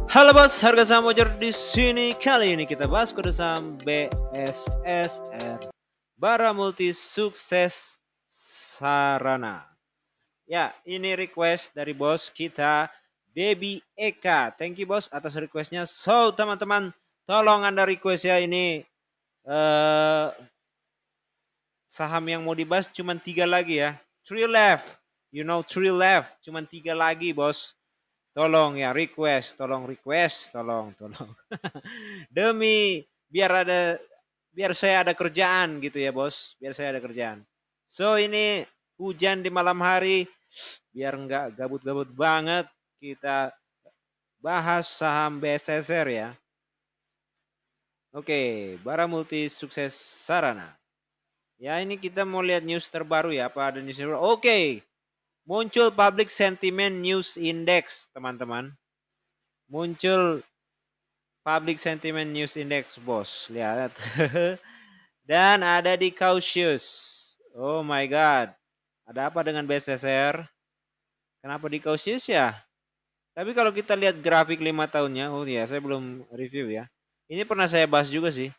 Halo bos, harga saham wajar di sini. Kali ini kita bahas kode saham BSSR, Bara Multi Sukses Sarana. Ya, ini request dari bos kita, Baby Eka. Thank you bos atas requestnya. So teman-teman, tolong Anda request ya ini saham yang mau dibahas cuma 3 lagi ya. 3 left. You know 3 left. Cuma 3 lagi bos. Tolong ya request, tolong. Demi biar saya ada kerjaan gitu ya, Bos. Biar saya ada kerjaan. So ini hujan di malam hari, biar nggak gabut-gabut banget, kita bahas saham BSSR ya. Oke, Bara Multi Sukses Sarana. Ya ini kita mau lihat news terbaru ya, apa ada news terbaru. Oke. Muncul Public Sentiment News Index, teman-teman. Muncul Public Sentiment News Index, bos. Lihat. Dan ada di cautious. Oh my god. Ada apa dengan BSSR? Kenapa di cautious ya? Tapi kalau kita lihat grafik 5 tahunnya, oh ya, saya belum review ya. Ini pernah saya bahas juga sih.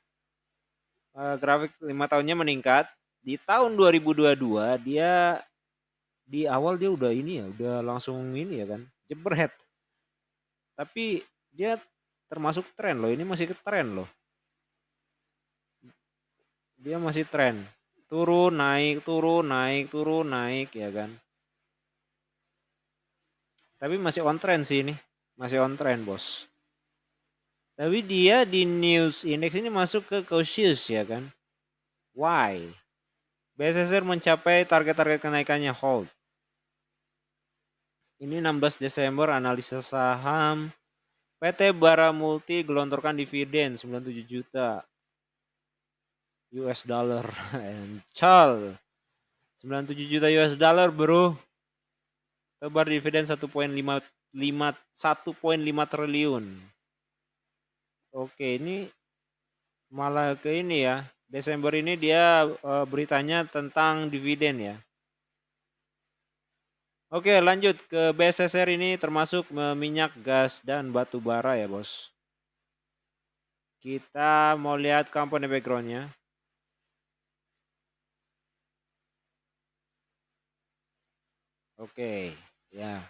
Grafik 5 tahunnya meningkat. Di tahun 2022 dia di awal dia udah ini ya, udah langsung ini ya kan, jebret. Tapi dia termasuk tren loh, ini masih ke tren loh. Dia masih tren. Turun, naik, turun, naik, turun, naik ya kan. Tapi masih on trend sih ini. Masih on trend, bos. Tapi dia di news index ini masuk ke cautious ya kan. Why? BSSR mencapai target-target kenaikannya hold. Ini 16 Desember analisa saham. PT Bara Multi gelontorkan dividen 97 juta US dollar. Encol. 97 juta US dollar bro. Tebar dividen 1,5 triliun. Oke, ini malah ke ini ya. Desember ini dia beritanya tentang dividen ya. Oke, lanjut ke BSSR ini termasuk minyak, gas, dan batu bara ya, bos. Kita mau lihat komponen backgroundnya. Oke, ya.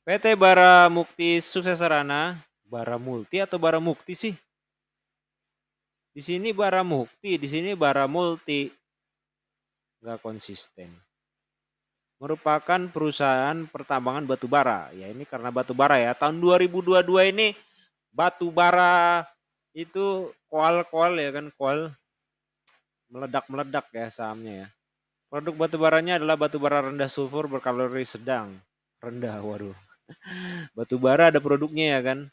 PT Bara Mukti Sukses Sarana. Bara Multi atau Bara Mukti sih? Di sini Bara Mukti, di sini Bara Multi. Nggak konsisten. Merupakan perusahaan pertambangan batu bara. Ya ini karena batu bara ya. Tahun 2022 ini batu bara itu koal ya kan, koal meledak-meledak ya sahamnya ya. Produk batu baranya adalah batu bara rendah sulfur berkalori sedang. Rendah, waduh. Batu bara ada produknya ya kan.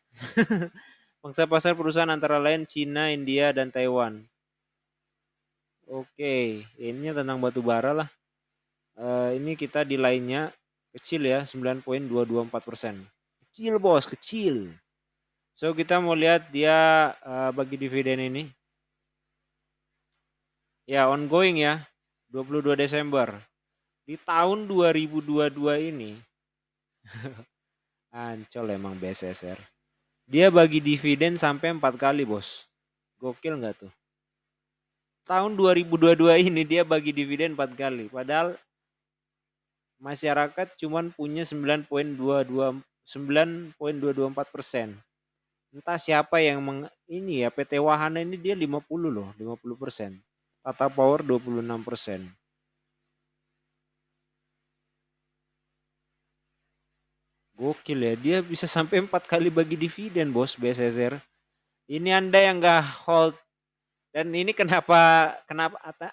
Pangsa pasar perusahaan antara lain Cina, India, dan Taiwan. Oke, ini tentang batu bara lah. Ini kita di lainnya kecil ya, 9,224%. Kecil bos, kecil. So kita mau lihat dia bagi dividen ini. Ya ongoing ya, 22 Desember. Di tahun 2022 ini, ancol emang BSSR. Dia bagi dividen sampai 4 kali bos. Gokil nggak tuh? Tahun 2022 ini dia bagi dividen 4 kali. Padahal masyarakat cuman punya 9,224%. Entah siapa yang ini ya, PT Wahana ini dia 50 loh, 50%. Tata Power 26%. Gokil ya, dia bisa sampai 4 kali bagi dividen bos BSSR. Ini Anda yang nggak hold. Dan ini kenapa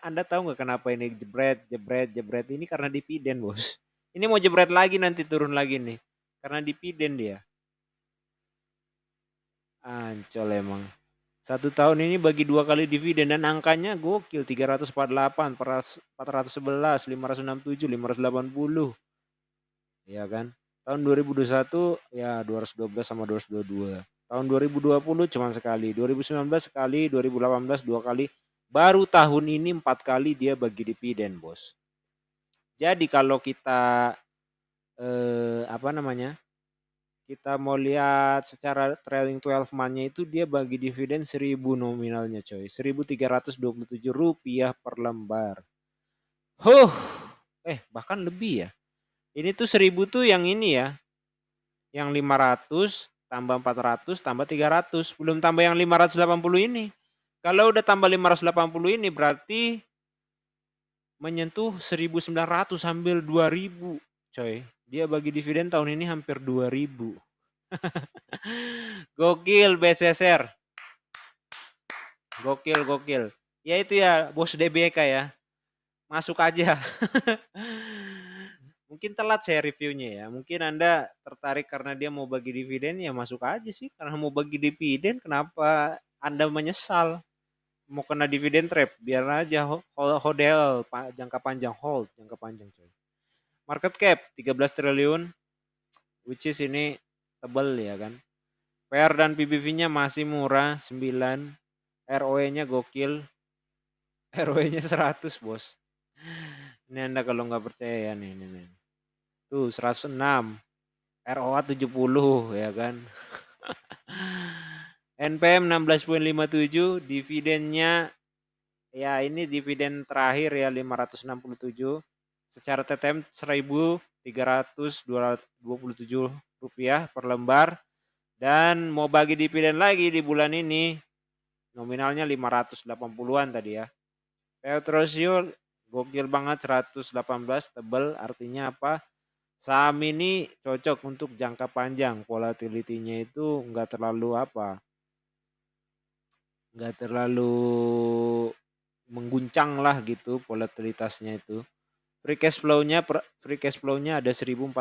Anda tahu nggak kenapa ini jebret ini karena dividen bos. Ini mau jebret lagi nanti turun lagi nih. Karena dividen dia. Ancol emang. 1 tahun ini bagi 2 kali dividen dan angkanya gokil, 348, 411, 567, 580. Ya kan? Tahun 2021 ya 212 sama 222. Tahun 2020 cuma sekali, 2019 sekali, 2018 2 kali. Baru tahun ini 4 kali dia bagi dividen, bos. Jadi kalau kita kita mau lihat secara trailing 12 month-nya itu dia bagi dividen 1.000 nominalnya coy. Rp1.327 per lembar. Bahkan lebih ya. Ini tuh 1.000 tuh yang ini ya. Yang 500 tambah 400 tambah 300. Belum tambah yang 580 ini. Kalau udah tambah 580 ini berarti menyentuh 1.900 hampir 2.000 coy. Dia bagi dividen tahun ini hampir 2.000. Gokil BSSR. Gokil. Ya itu ya bos DBK ya. Masuk aja. Mungkin telat saya reviewnya ya. Mungkin Anda tertarik karena dia mau bagi dividen ya masuk aja sih. Karena mau bagi dividen kenapa Anda menyesal? Mau kena dividen trap biar aja hodl jangka panjang jangka panjang coy. Market cap 13 triliun which is ini tebel ya kan. PR dan PBV-nya masih murah 9. ROE-nya gokil. ROE-nya 100 bos. Ini Anda kalau nggak percaya ya nih. Tuh 106. ROA 70 ya kan. NPM 16,57, dividennya ya ini dividen terakhir ya 567. Secara TTM 1.327 rupiah per lembar. Dan mau bagi dividen lagi di bulan ini nominalnya 580-an tadi ya. Payout ratio gokil banget 118 tebel, artinya apa? Saham ini cocok untuk jangka panjang, volatility-nya itu enggak terlalu mengguncang lah gitu volatilitasnya itu. Free cash flow-nya ada 1.436.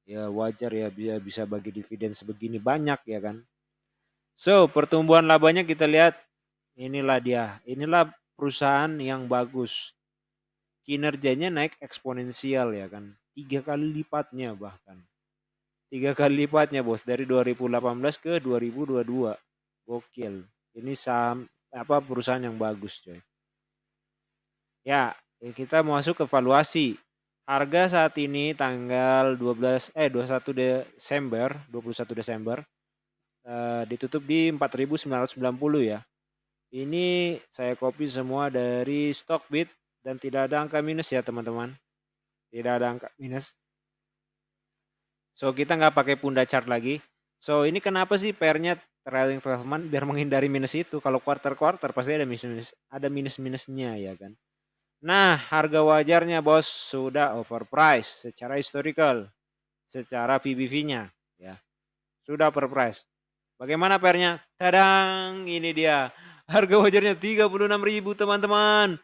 Ya wajar ya bisa bagi dividen sebegini banyak ya kan. So, pertumbuhan labanya kita lihat inilah dia. Inilah perusahaan yang bagus. Kinerjanya naik eksponensial ya kan. 3 kali lipatnya bahkan. 3 kali lipatnya bos dari 2018 ke 2022. Gokil. Ini saham perusahaan yang bagus coy. Ya, kita masuk ke valuasi. Harga saat ini tanggal 21 Desember ditutup di 4.990 ya. Ini saya copy semua dari Stockbit dan tidak ada angka minus ya teman-teman. Tidak ada angka minus. So kita nggak pakai Punda chart lagi. So ini kenapa sih PR-nya trailing 12 month biar menghindari minus itu. Kalau quarter pasti ada minus-minusnya ya kan. Nah, harga wajarnya bos sudah overpriced secara historical, secara PBV-nya ya. Sudah overpriced. Bagaimana PR-nya? Tadang, ini dia. Harga wajarnya 36.000 teman-teman.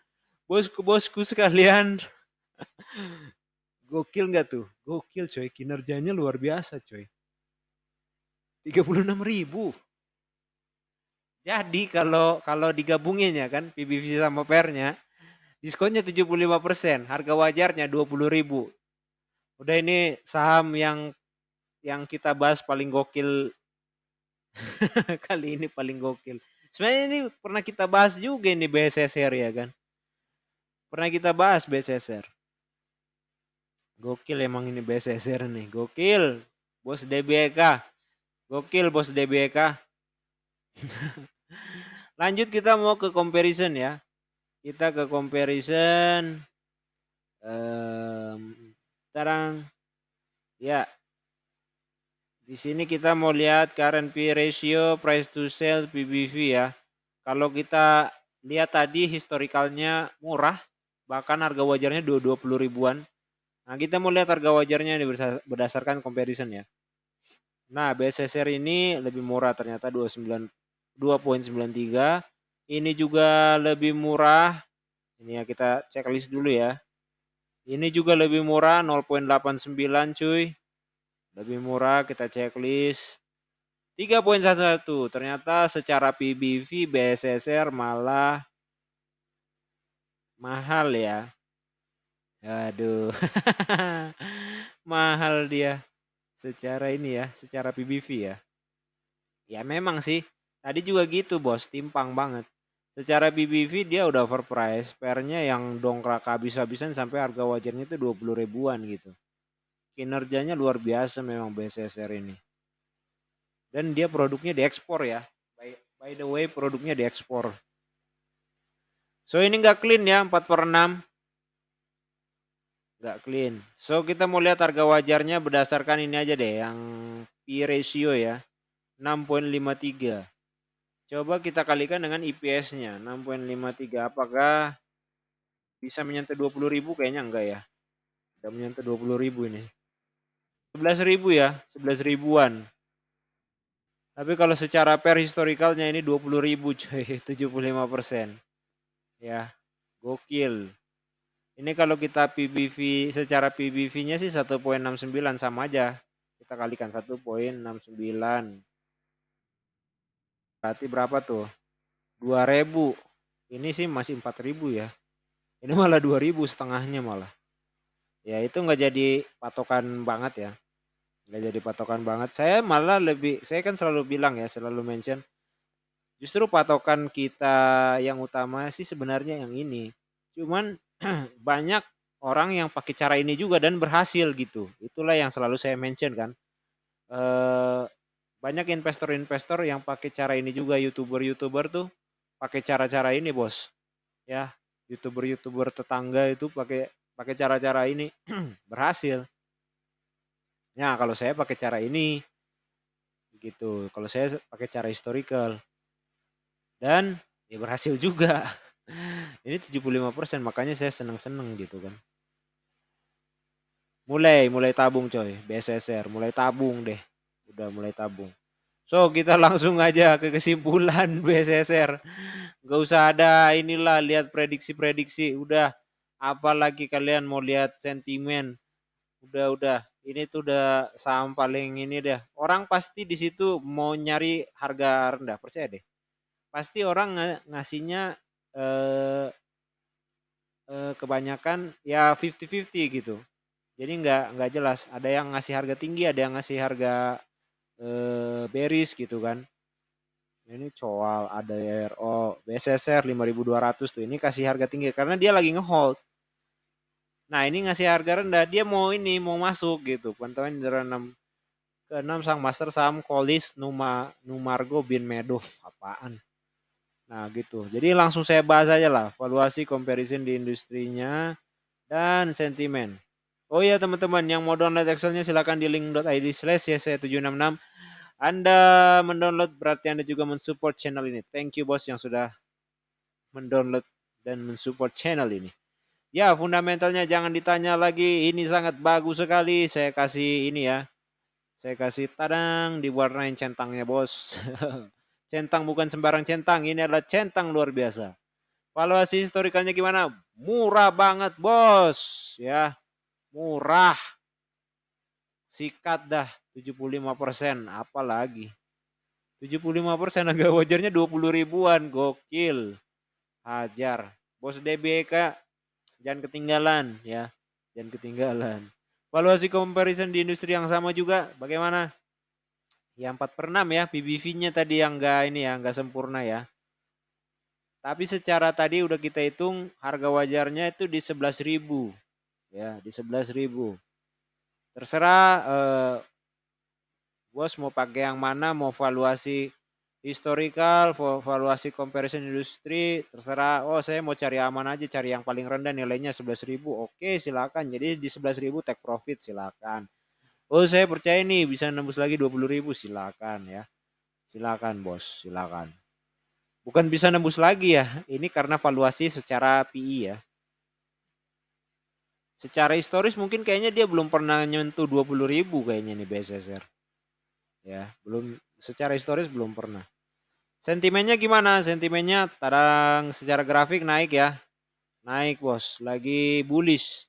Bosku sekalian. Gokil nggak tuh? Gokil coy, kinerjanya luar biasa coy. 36.000. Jadi kalau digabungin ya kan PBV sama PR-nya, diskonnya 75%, harga wajarnya 20.000. Udah ini saham yang kita bahas paling gokil kali ini paling gokil. Sebenarnya ini pernah kita bahas juga ini BSSR ya kan. Pernah kita bahas BSSR. Gokil emang ini BSSR nih, gokil. Bos DBK. Gokil bos DBK. Lanjut kita mau ke comparison ya. Kita ke comparison. Sekarang ya. Di sini kita mau lihat current P ratio, price to sell, PBV ya. Kalau kita lihat tadi historikalnya murah, bahkan harga wajarnya 20 ribuan. Nah, kita mau lihat harga wajarnya berdasarkan comparison ya. Nah, BSSR ini lebih murah ternyata 2.93. Ini juga lebih murah. Ini ya kita checklist dulu ya. Ini juga lebih murah 0.89 cuy. Lebih murah kita checklist. 3.11. Ternyata secara PBV BSSR malah mahal ya. Aduh. Mahal dia. Secara ini ya, secara PBV ya. Ya memang sih. Tadi juga gitu bos, timpang banget. Secara PBV dia udah overpriced. PR-nya yang dongkrak habis-habisan sampai harga wajarnya itu 20 ribuan gitu. kinerjanya luar biasa memang BSSR ini. Dan dia produknya diekspor ya. By the way, produknya diekspor. So ini nggak clean ya, 4/6. Nggak clean. So kita mau lihat harga wajarnya berdasarkan ini aja deh, yang P ratio ya. 6,53. Coba kita kalikan dengan IPS-nya 6,53. Apakah bisa menyentuh 20.000? Kayaknya enggak ya. Udah menyentuh 20.000 ini. 11.000 ya, 11 ribuan. Tapi kalau secara per historicalnya ini 20.000 coy, 75%. Ya, gokil. Ini kalau kita PBV, secara PBV-nya sih 1,69 sama aja. Kita kalikan 1,69. Berarti berapa tuh? 2.000. Ini sih masih 4.000 ya. Ini malah 2.000 setengahnya malah. Ya itu nggak jadi patokan banget ya. Nggak jadi patokan banget. Saya malah lebih, saya kan selalu bilang ya, selalu mention. Justru patokan kita yang utama sih sebenarnya yang ini. Cuman banyak orang yang pakai cara ini juga dan berhasil gitu. Itulah yang selalu saya mention kan. Banyak investor-investor yang pakai cara ini juga, YouTuber-YouTuber tuh pakai cara-cara ini bos. Ya, YouTuber-YouTuber tetangga itu pakai pakai cara-cara ini berhasil. Ya, kalau saya pakai cara ini gitu. Kalau saya pakai cara historical dan ya berhasil juga. Ini 75%, makanya saya seneng-seneng gitu kan. Mulai tabung coy, BSSR, mulai tabung deh. Udah mulai tabung. So, kita langsung aja ke kesimpulan BSSR. Gak usah ada inilah lihat prediksi-prediksi. Udah, apalagi kalian mau lihat sentimen. Udah. Ini tuh udah saham paling ini deh. Orang pasti di situ mau nyari harga rendah, percaya deh. Pasti orang ngasihnya eh, kebanyakan ya 50-50 gitu. Jadi nggak jelas. Ada yang ngasih harga tinggi, ada yang ngasih harga bearish gitu kan. Ini coal, ada RO, BSSR 5.200 tuh. Ini kasih harga tinggi karena dia lagi ngehold. Nah, ini ngasih harga rendah, dia mau ini mau masuk gitu. Pantauan dari 6 ke 6 sang master saham Kolis Numargo bin Medov. Apaan? Nah, gitu. Jadi langsung saya bahas aja lah, valuasi comparison di industrinya dan sentimen. Oh iya teman-teman, yang mau download Excelnya silakan di link.id/YC766. Anda mendownload berarti Anda juga mensupport channel ini. Thank you bos yang sudah mendownload dan mensupport channel ini. Ya, fundamentalnya jangan ditanya lagi. Ini sangat bagus sekali. Saya kasih ini ya. Saya kasih tadang diwarnain centangnya, bos. Centang bukan sembarang centang. Ini adalah centang luar biasa. Valuasi historikalnya gimana? Murah banget, bos. Ya, murah. Sikat dah 75%. Apalagi 75% harga wajarnya 20 ribuan. Gokil. Hajar. Bos DBK jangan ketinggalan ya. Jangan ketinggalan. Valuasi comparison di industri yang sama juga bagaimana? Ya 4/6 ya, PBV-nya tadi yang enggak ini ya, enggak sempurna ya. Tapi secara tadi udah kita hitung harga wajarnya itu di 11.000. Ya, di 11.000. Terserah bos mau pakai yang mana, mau valuasi historical, valuasi comparison industri, terserah. Oh, saya mau cari aman aja, cari yang paling rendah nilainya 11.000. Oke, silakan. Jadi di 11.000 take profit silakan. Oh, saya percaya nih bisa nembus lagi 20.000, silakan ya. Silakan, bos, silakan. Bukan bisa nembus lagi ya. Ini karena valuasi secara PI ya. Secara historis mungkin kayaknya dia belum pernah nyentuh 20.000 kayaknya nih BSSR. Ya, belum, secara historis belum pernah. Sentimennya gimana? Sentimennya kadang secara grafik naik ya. Naik bos, lagi bullish.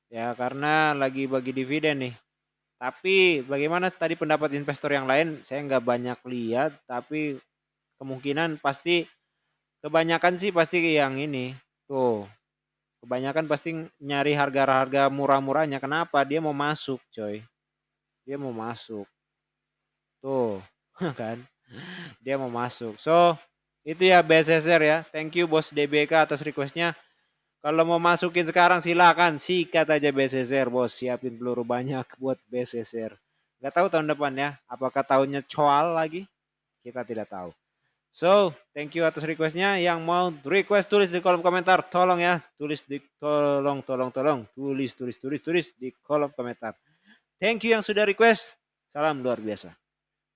Ya karena lagi bagi dividen nih. Tapi bagaimana tadi pendapat investor yang lain? Saya nggak banyak lihat, tapi kemungkinan pasti kebanyakan sih pasti yang ini. Tuh, kebanyakan pasti nyari harga-harga murah-murahnya. Kenapa? Dia mau masuk coy. Dia mau masuk. Tuh, kan? Dia mau masuk. So, itu ya BSSR ya. Thank you bos DBK atas requestnya. Kalau mau masukin sekarang silakan, sikat aja BSSR bos, siapin peluru banyak buat BSSR. Nggak tahu tahun depan ya, apakah tahunnya coal lagi? Kita tidak tahu. So, thank you atas requestnya. Yang mau request tulis di kolom komentar, tolong ya, tulis di tolong tulis di kolom komentar. Thank you yang sudah request. Salam luar biasa.